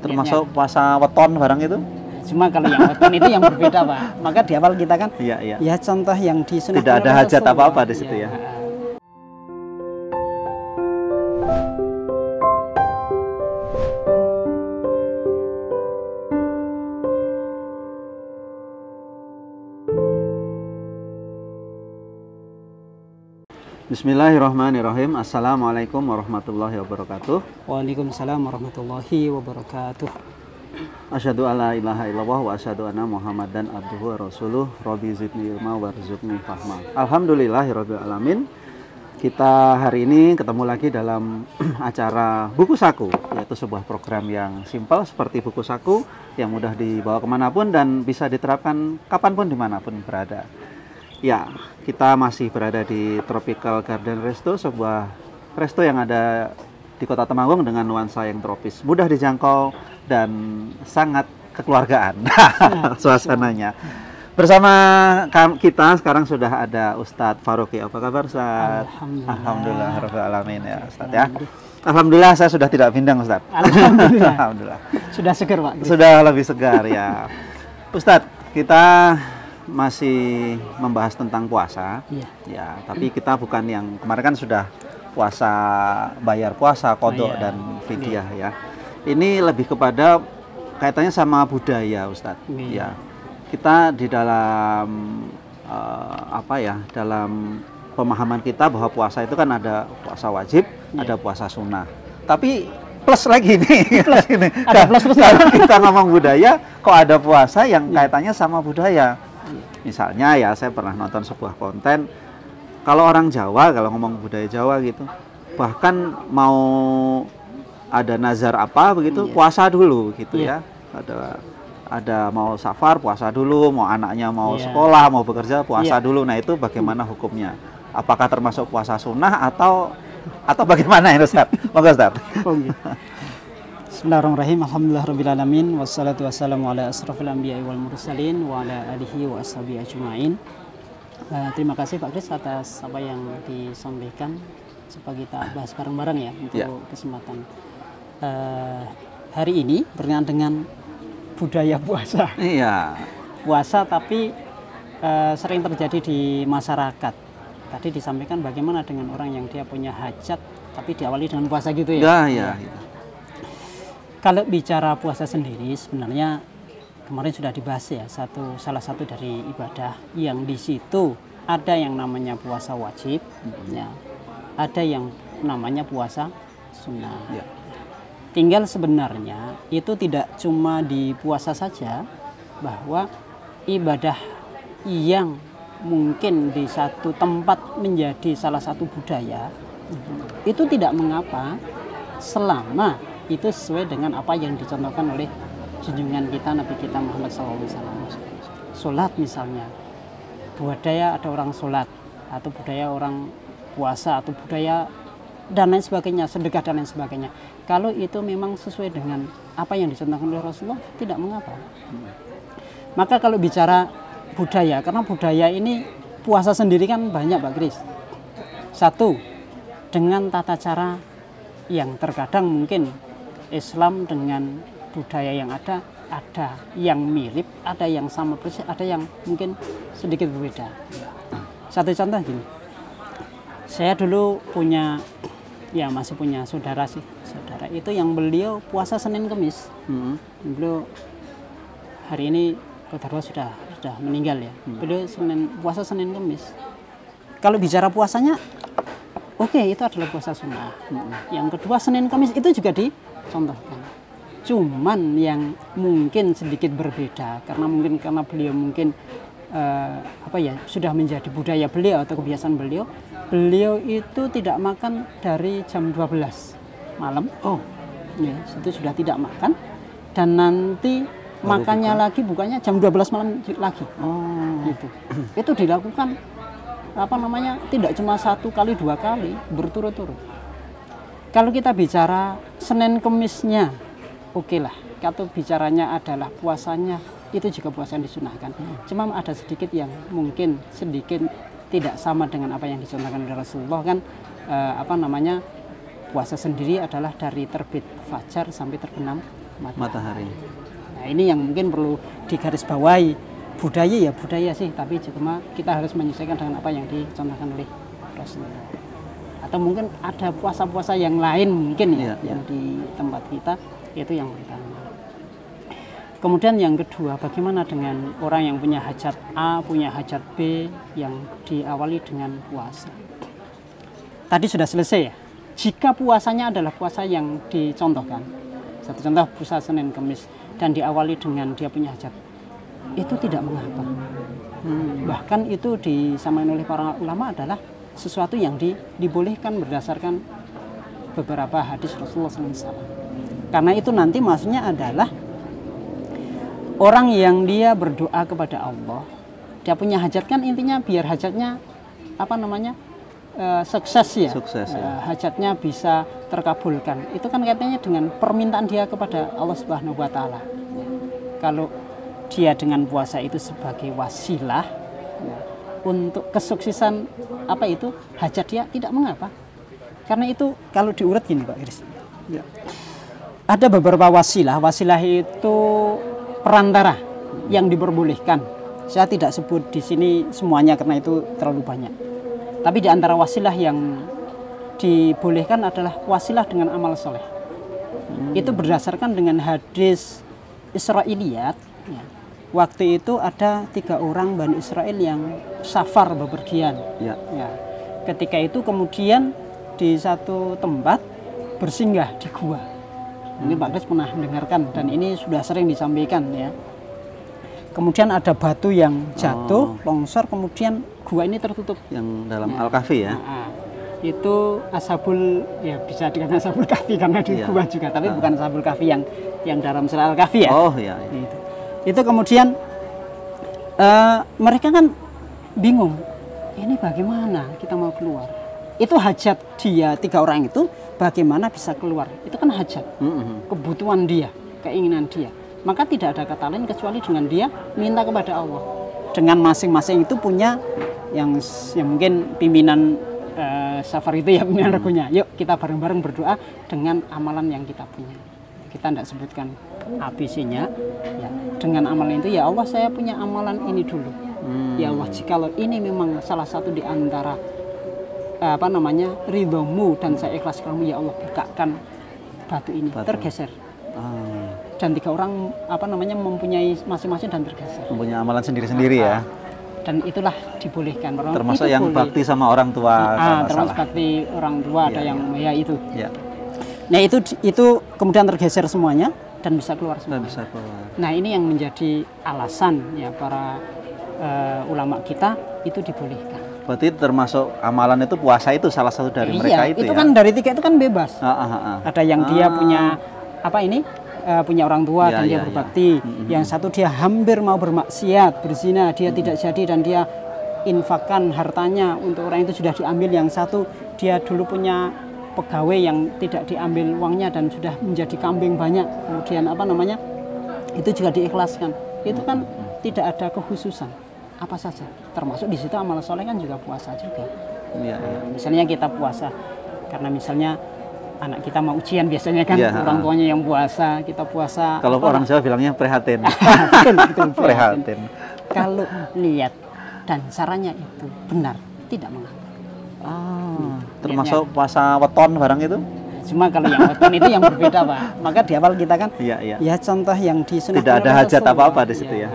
Termasuk puasa weton barang itu? Cuma kalau yang weton itu yang berbeda, Pak. Maka di awal kita kan ya contoh yang disunahkan. Tidak ada hajat apa-apa di situ ya. Bismillahirrahmanirrahim. Assalamualaikum warahmatullahi wabarakatuh. Waalaikumsalam warahmatullahi wabarakatuh. Asyhadu alla ilaha illallah wa asyhadu anna Muhammadan abduhu wa rasuluh. Rabbi zidni ilma warzuqni fahma. Alhamdulillahirabbil alamin. Kita hari ini ketemu lagi dalam acara Buku Saku, yaitu sebuah program yang simpel seperti buku saku yang mudah dibawa kemanapun dan bisa diterapkan kapanpun dimanapun berada. Ya, kita masih berada di Tropical Garden Resto, sebuah resto yang ada di Kota Temanggung dengan nuansa yang tropis, mudah dijangkau dan sangat kekeluargaan suasananya. Bersama kita sekarang sudah ada Ustadz Faruqi. Apa kabar, Ustadz? Alhamdulillah rabbil alamin ya, Ustadz ya. Alhamdulillah saya sudah tidak pindang, Ustadz. Alhamdulillah. Sudah segar, Pak. Sudah lebih segar ya. Ustadz, kita masih membahas tentang puasa, ya. Tapi kita bukan yang kemarin kan sudah puasa bayar puasa, kodok dan fidyah ya. Ini lebih kepada kaitannya sama budaya, Ustadz. Ya, kita di dalam dalam pemahaman kita bahwa puasa itu kan ada puasa wajib, ada puasa sunnah. Tapi plus lagi nih, ada plus. Kita ngomong budaya, kok ada puasa yang kaitannya sama budaya. Misalnya ya, saya pernah nonton sebuah konten, kalau orang Jawa, kalau ngomong budaya Jawa gitu, bahkan mau ada nazar apa begitu, puasa dulu gitu ya. Ada mau safar, puasa dulu, mau anaknya mau sekolah, mau bekerja, puasa dulu. Nah itu bagaimana hukumnya? Apakah termasuk puasa sunnah atau bagaimana ini, Ustaz? Monggo, Ustaz. Bismillahirrahmanirrahim. Alhamdulillahirrahmanirrahim. Wassalatu wassalamu ala asrafil anbiya'i wal mursalin wa ala alihi wa ashabihi ajma'in. Terima kasih Pak Kris atas apa yang disampaikan. Coba kita bahas bareng-bareng ya untuk kesempatan hari ini berkenaan dengan budaya puasa. Iya. Puasa tapi sering terjadi di masyarakat. Tadi disampaikan bagaimana dengan orang yang dia punya hajat tapi diawali dengan puasa gitu ya. Ya. Kalau bicara puasa sendiri sebenarnya kemarin sudah dibahas ya, salah satu dari ibadah yang di situ ada yang namanya puasa wajib, ya, ada yang namanya puasa sunnah. Ya. Tinggal sebenarnya itu tidak cuma di puasa saja, bahwa ibadah yang mungkin di satu tempat menjadi salah satu budaya itu tidak mengapa selama itu sesuai dengan apa yang dicontohkan oleh junjungan kita Nabi kita Muhammad SAW. Sholat misalnya, budaya ada orang sholat, atau budaya orang puasa, atau budaya dan lain sebagainya, sedekah dan lain sebagainya. Kalau itu memang sesuai dengan apa yang dicontohkan oleh Rasulullah, tidak mengapa. Maka kalau bicara budaya, karena budaya ini puasa sendiri kan banyak, Pak Kris. Satu, dengan tata cara yang terkadang mungkin Islam dengan budaya yang ada yang mirip, ada yang sama persis, ada yang mungkin sedikit berbeda. Satu contoh gini, saya dulu masih punya saudara itu yang beliau puasa Senin Kemis. Beliau hari ini Qadarullah sudah meninggal ya. Beliau puasa Senin Kemis. Kalau bicara puasanya, oke, itu adalah puasa sunnah. Yang kedua, Senin Kamis itu juga dicontohkan. Cuman yang mungkin sedikit berbeda karena beliau mungkin sudah menjadi budaya beliau atau kebiasaan beliau. Beliau itu tidak makan dari jam 12 malam. Ya, itu sudah tidak makan dan nanti makannya lagi bukanya jam 12 malam lagi. Gitu. Itu dilakukan tidak cuma 1 kali 2 kali, berturut-turut. Kalau kita bicara Senin Kemisnya, oke lah. Kalau bicaranya adalah puasanya, itu juga puasa yang disunahkan. Cuma ada sedikit yang mungkin sedikit tidak sama dengan apa yang dicontohkan oleh Rasulullah kan. Puasa sendiri adalah dari terbit fajar sampai terbenam Matahari. Nah, ini yang mungkin perlu digarisbawahi. Budaya ya budaya sih, tapi cuma kita harus menyesuaikan dengan apa yang dicontohkan oleh Rasulullah. Atau mungkin ada puasa-puasa yang lain mungkin ya, yang di tempat kita, itu yang pertama. Kemudian yang kedua, bagaimana dengan orang yang punya hajat A, punya hajat B yang diawali dengan puasa? Tadi sudah selesai ya. Jika puasanya adalah puasa yang dicontohkan, satu contoh puasa Senin Kamis dan diawali dengan dia punya hajat, itu tidak mengapa. Bahkan itu disamakan oleh para ulama adalah sesuatu yang dibolehkan berdasarkan beberapa hadis Rasulullah SAW. Karena itu nanti maksudnya adalah orang yang dia berdoa kepada Allah, dia punya hajat kan intinya biar hajatnya sukses ya. Hajatnya bisa terkabulkan. Itu kan kaitannya dengan permintaan dia kepada Allah Subhanahu wa taala. Kalau dia dengan puasa itu sebagai wasilah ya, untuk kesuksesan hajat dia, tidak mengapa. Karena itu kalau diurut gini Pak Iris. Ya. Ada beberapa wasilah. Wasilah itu perantara yang diperbolehkan. Saya tidak sebut di sini semuanya karena itu terlalu banyak. Tapi di antara wasilah yang dibolehkan adalah wasilah dengan amal soleh. Itu berdasarkan dengan hadis Israiliyat. Ya. Waktu itu ada 3 orang Bani Israel yang safar bepergian. Ya. Ketika itu kemudian di satu tempat bersinggah di gua. Mungkin Pak Kris pernah mendengarkan dan ini sudah sering disampaikan ya. Kemudian ada batu yang jatuh, longsor, kemudian gua ini tertutup. Yang dalam Al-Kahfi ya? Itu ashabul, ya bisa dikatakan ashabul kahfi karena di gua juga, tapi bukan ashabul kahfi yang dalam surah Al-Kahfi ya. Oh iya. Itu kemudian mereka kan bingung, ini bagaimana kita mau keluar? Itu hajat dia 3 orang itu bagaimana bisa keluar? Itu kan hajat, kebutuhan dia, keinginan dia. Maka tidak ada kata lain kecuali dengan dia minta kepada Allah. Dengan masing-masing itu punya yang mungkin pimpinan safar itu ya pimpinan regunya. Yuk kita bareng-bareng berdoa dengan amalan yang kita punya. Kita tidak sebutkan ABC-nya. Ya, dengan amalan itu ya Allah saya punya amalan ini dulu. Ya Allah jikalau ini memang salah satu di antara ridhomu dan saya ikhlas kamu ya Allah bukakan batu ini tergeser. Dan 3 orang mempunyai masing-masing dan tergeser. Mempunyai amalan sendiri-sendiri ya. Dan itulah dibolehkan. Termasuk yang boleh. Bakti sama orang tua. Termasuk bakti orang tua ada yang ya itu. Ya. Nah itu kemudian tergeser semuanya dan bisa keluar semua. Nah ini yang menjadi alasan ya para ulama kita itu dibolehkan. Berarti termasuk amalan itu puasa itu salah satu dari mereka itu ya? Itu kan dari 3 itu kan bebas. Ada yang dia punya punya orang tua dan dia berbakti. Yang satu dia hampir mau bermaksiat, berzina, dia tidak jadi dan dia infakkan hartanya untuk orang itu sudah diambil. Yang satu dia dulu punya pegawai yang tidak diambil uangnya dan sudah menjadi kambing banyak. Kemudian itu juga diikhlaskan. Itu kan tidak ada kekhususan apa saja. Termasuk di situ amal soleh kan juga puasa juga. Misalnya kita puasa karena misalnya anak kita mau ujian biasanya kan orang tuanya yang puasa, kita puasa. Kalau orang Jawa bilangnya prihatin. betul, prihatin. Kalau lihat dan caranya itu benar, tidak mengapa. Termasuk puasa weton barang itu? Cuma kalau yang weton itu yang berbeda Pak. Maka di awal kita kan ya contoh yang disunahkan. Tidak ada hajat apa-apa di situ ya.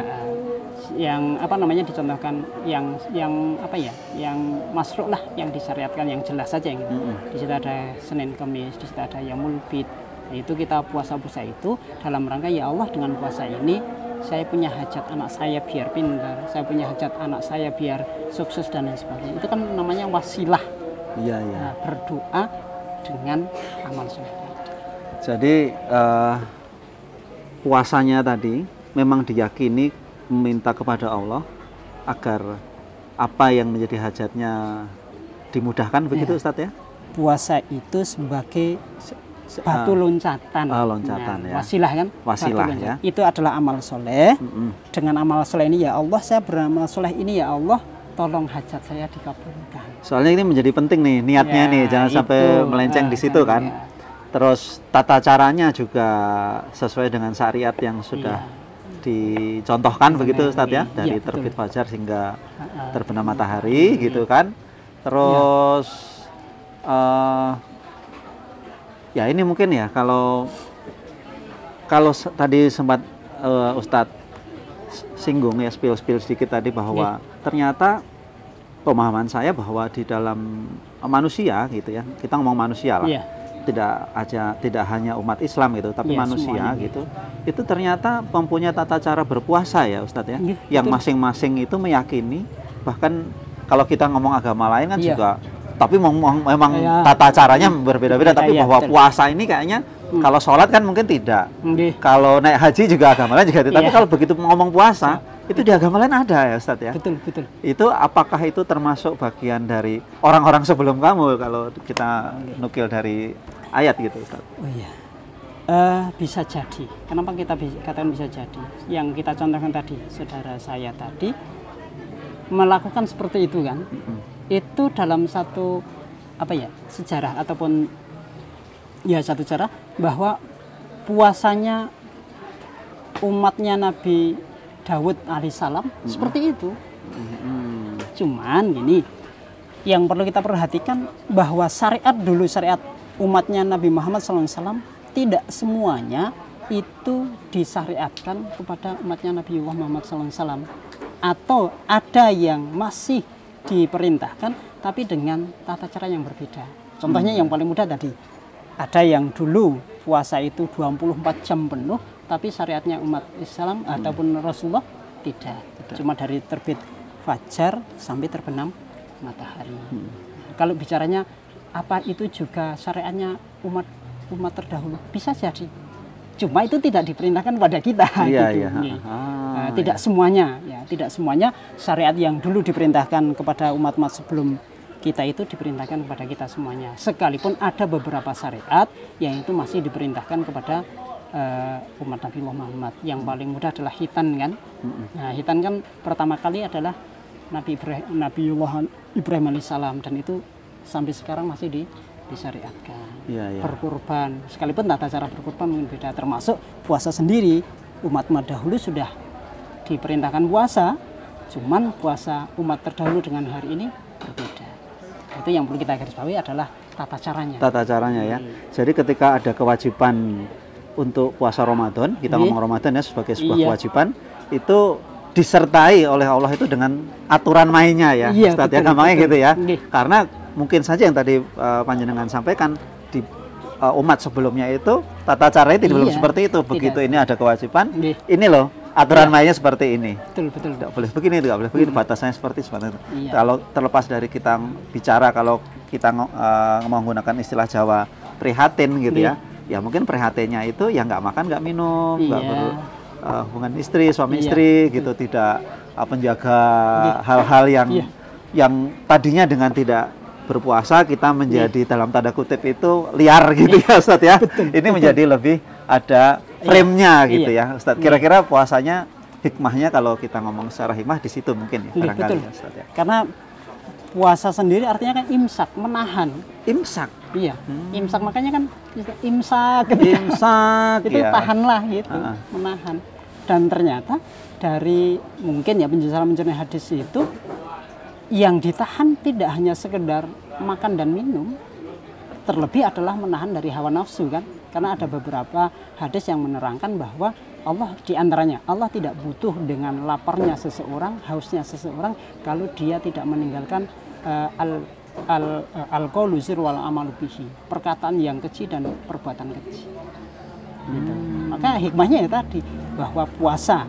Yang dicontohkan yang masruk lah, yang disyariatkan yang jelas saja yang itu. Di situ ada Senin Kamis, di situ ada Yaumul Bid. Itu kita puasa itu dalam rangka ya Allah dengan puasa ini saya punya hajat anak saya biar pintar, saya punya hajat anak saya biar sukses dan lain sebagainya. Itu kan namanya wasilah. Nah, berdoa dengan amal soleh. Jadi puasanya tadi memang diyakini meminta kepada Allah agar apa yang menjadi hajatnya dimudahkan begitu Ustadz ya? Puasa itu sebagai batu loncatan. Ya. Wasilah kan? Wasilah ya. Itu adalah amal soleh. Dengan amal soleh ini ya Allah saya beramal soleh ini ya Allah tolong hajat saya dikabulkan. Soalnya ini menjadi penting nih niatnya nih jangan sampai melenceng di situ kan. Terus tata caranya juga sesuai dengan syariat yang sudah dicontohkan begitu Ustadz ya, dari terbit fajar hingga terbenam matahari gitu kan. Terus ya ini mungkin ya kalau tadi sempat Ustadz singgung ya, spill sedikit tadi bahwa ternyata pemahaman saya bahwa di dalam manusia gitu ya, kita ngomong manusia lah, tidak hanya umat Islam gitu, tapi manusia gitu, itu ternyata mempunyai tata cara berpuasa ya Ustadz ya, yang masing-masing itu meyakini, bahkan kalau kita ngomong agama lain kan juga, tapi memang tata caranya berbeda-beda, tapi bahwa puasa ini kayaknya kalau sholat kan mungkin tidak, kalau naik haji juga agama lain juga tidak, tapi kalau begitu ngomong puasa itu di agama lain ada ya Ustadz ya. Betul. Itu apakah itu termasuk bagian dari orang-orang sebelum kamu kalau kita nukil dari ayat gitu Ustadz? Oh iya, bisa jadi. Kenapa kita katakan bisa jadi? Yang kita contohkan tadi, saudara saya tadi melakukan seperti itu kan? Itu dalam satu sejarah ataupun ya satu cara bahwa puasanya umatnya Nabi Daud alaihissalam seperti itu. Cuman gini, yang perlu kita perhatikan bahwa syariat umatnya Nabi Muhammad SAW tidak semuanya itu disyariatkan kepada umatnya Nabi Muhammad SAW, atau ada yang masih diperintahkan tapi dengan tata cara yang berbeda. Contohnya yang paling mudah tadi, ada yang dulu puasa itu 24 jam penuh, tapi syariatnya umat Islam ataupun Rasulullah tidak. Cuma dari terbit fajar sampai terbenam matahari. Kalau bicaranya apa itu juga syariatnya umat terdahulu, bisa jadi. Cuma itu tidak diperintahkan pada kita. Tidak semuanya, tidak semuanya syariat yang dulu diperintahkan kepada umat-umat sebelum kita itu diperintahkan kepada kita semuanya. Sekalipun ada beberapa syariat yang itu masih diperintahkan kepada umat Nabi Muhammad. Yang paling mudah adalah hitan kan. Nah, hitan kan pertama kali adalah Nabiullah Ibrahim alaihissalam, dan itu sampai sekarang masih disyariatkan. Berkurban, sekalipun tata cara berkurban mungkin beda, termasuk puasa sendiri. Umat-umat dahulu sudah diperintahkan puasa, cuman puasa umat terdahulu dengan hari ini berbeda. Itu yang perlu kita garis bawahi adalah tata caranya. Tata caranya ya. Jadi ketika ada kewajiban untuk puasa Ramadan, kita ngomong Ramadan ya sebagai sebuah kewajiban, itu disertai oleh Allah itu dengan aturan mainnya ya, Ustadz ya, gampangnya gitu ya. Karena mungkin saja yang tadi panjenengan sampaikan di umat sebelumnya itu tata caranya belum seperti itu. Begitu ini ada kewajiban, ini loh aturan mainnya seperti ini. Betul. Tidak boleh begini, tidak boleh begini, batasannya seperti itu. Kalau terlepas dari kita bicara, kalau kita menggunakan istilah Jawa prihatin gitu ya mungkin prihatinnya itu ya nggak makan, nggak minum, nggak berhubungan suami istri gitu, tidak menjaga hal-hal yang tadinya dengan tidak berpuasa kita menjadi dalam tanda kutip itu liar gitu ya Ustadz ya. Ini menjadi lebih ada frame-nya gitu ya Ustadz. Kira-kira puasanya hikmahnya kalau kita ngomong secara hikmah di situ mungkin ya barangkali ya Ustadz ya. Karena puasa sendiri artinya kan imsak, menahan. Imsak? Iya, imsak, makanya kan imsak itu tahanlah gitu, menahan. Dan ternyata dari mungkin ya penjelasan hadis itu, yang ditahan tidak hanya sekedar makan dan minum, terlebih adalah menahan dari hawa nafsu kan. Karena ada beberapa hadis yang menerangkan bahwa Allah diantaranya, Allah tidak butuh dengan laparnya seseorang, hausnya seseorang, kalau dia tidak meninggalkan al-qaulu zir wal amalu bihi, perkataan yang keji dan perbuatan keji. Gitu. Maka hikmahnya ya tadi, bahwa puasa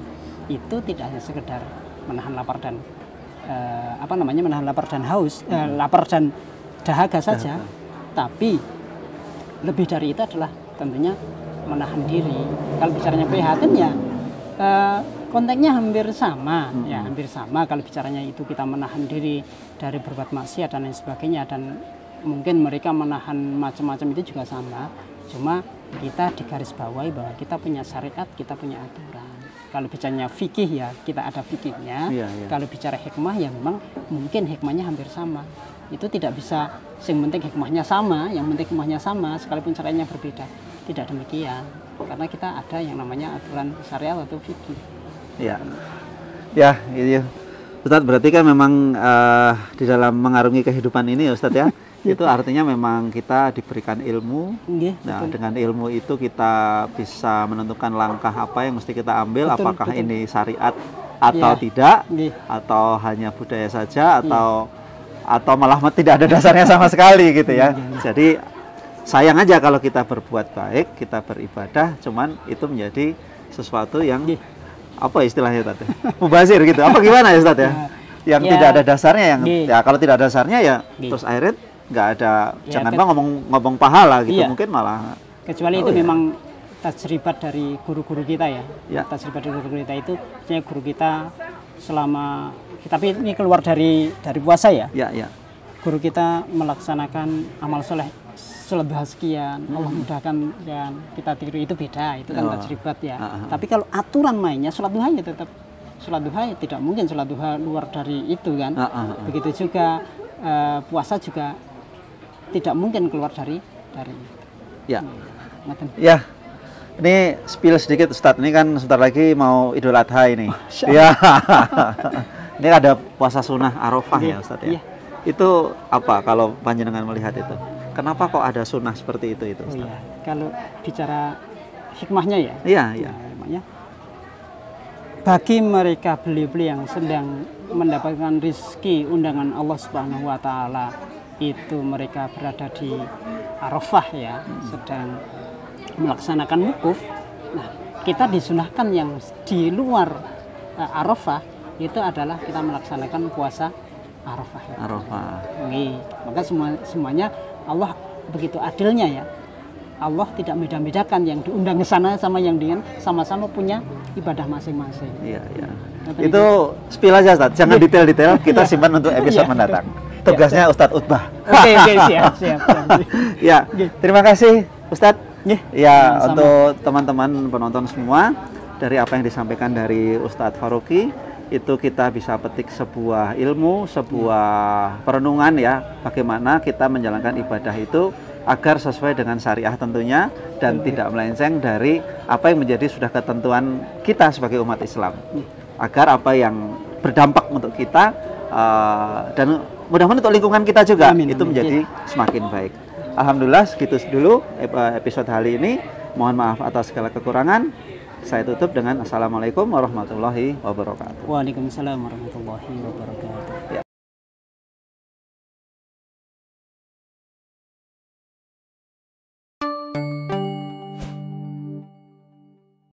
itu tidak hanya sekedar menahan lapar dan menahan lapar dan haus, lapar dan dahaga saja, tapi lebih dari itu adalah tentunya menahan diri. Kalau bicaranya prihatin ya konteksnya hampir sama, hampir sama. Kalau bicaranya itu kita menahan diri dari berbuat maksiat dan lain sebagainya, dan mungkin mereka menahan macam-macam itu juga sama. Cuma kita digarisbawahi bahwa kita punya syariat, kita punya aturan. Kalau bicaranya fikih ya kita ada fikihnya. Kalau bicara hikmah ya memang mungkin hikmahnya hampir sama. itu tidak bisa yang penting hikmahnya sama, sekalipun caranya berbeda. Tidak demikian, karena kita ada yang namanya aturan syariat atau fikih. Ya, ya, iya. Ustadz, berarti kan memang di dalam mengarungi kehidupan ini ya Ustadz ya, itu artinya memang kita diberikan ilmu. Nah, dengan ilmu itu kita bisa menentukan langkah apa yang mesti kita ambil, apakah ini syariat atau tidak, atau hanya budaya saja, atau malah tidak ada dasarnya sama sekali gitu ya. Jadi sayang aja kalau kita berbuat baik, kita beribadah, cuman itu menjadi sesuatu yang apa istilahnya Ustadz? Mubazir gitu. Apa gimana ya Ustadz ya? Yang tidak ada dasarnya, yang ya kalau tidak ada dasarnya ya terus akhirnya nggak ada, jangan ngomong pahala gitu, mungkin malah. Kecuali itu memang tajribat dari guru-guru kita ya. Tajribat dari guru-guru kita itu, misalnya guru kita selama, tapi ini keluar dari puasa ya. Guru kita melaksanakan amal soleh sholat duha sekian, Allah mudahkan dan kita tidur, itu beda, itu kan tajribat ya. Tapi kalau aturan mainnya sholat duha ya tetap sholat duha, ya tidak mungkin sholat duha luar dari itu kan. Begitu juga puasa juga tidak mungkin keluar dari ya. Ini spill sedikit Ustadz, ini kan sebentar lagi mau Idul Adha ini. Ya. Ini ada puasa sunnah Arafah ya Ustadz ya. Itu apa kalau panjenengan melihat itu? Kenapa kok ada sunnah seperti itu Ustadz? Kalau bicara hikmahnya ya. Hikmahnya, bagi mereka beli-beli yang sedang mendapatkan rizki undangan Allah Subhanahu wa Ta'ala, itu mereka berada di Arafah ya, sedang melaksanakan wukuf. Nah, kita disunahkan yang di luar Arafah itu adalah kita melaksanakan puasa Arafah. Maka semuanya Allah begitu adilnya ya. Allah tidak beda-bedakan yang diundang ke sana sama yang dengan sama-sama punya ibadah masing-masing. Itu spill aja Ustadz, jangan detail-detail, kita simpan untuk episode mendatang. Tugasnya Ustadz Utbah. Siap. Ya, terima kasih Ustadz. Untuk teman-teman penonton semua, dari apa yang disampaikan dari Ustadz Faruqi, itu kita bisa petik sebuah ilmu, sebuah perenungan ya, bagaimana kita menjalankan ibadah itu agar sesuai dengan syariah tentunya, dan tidak melenceng dari apa yang menjadi sudah ketentuan kita sebagai umat Islam, agar apa yang berdampak untuk kita dan mudah-mudahan untuk lingkungan kita juga itu menjadi semakin baik. Alhamdulillah, segitu dulu episode kali ini. Mohon maaf atas segala kekurangan. Saya tutup dengan Assalamualaikum warahmatullahi wabarakatuh. Waalaikumsalam warahmatullahi wabarakatuh.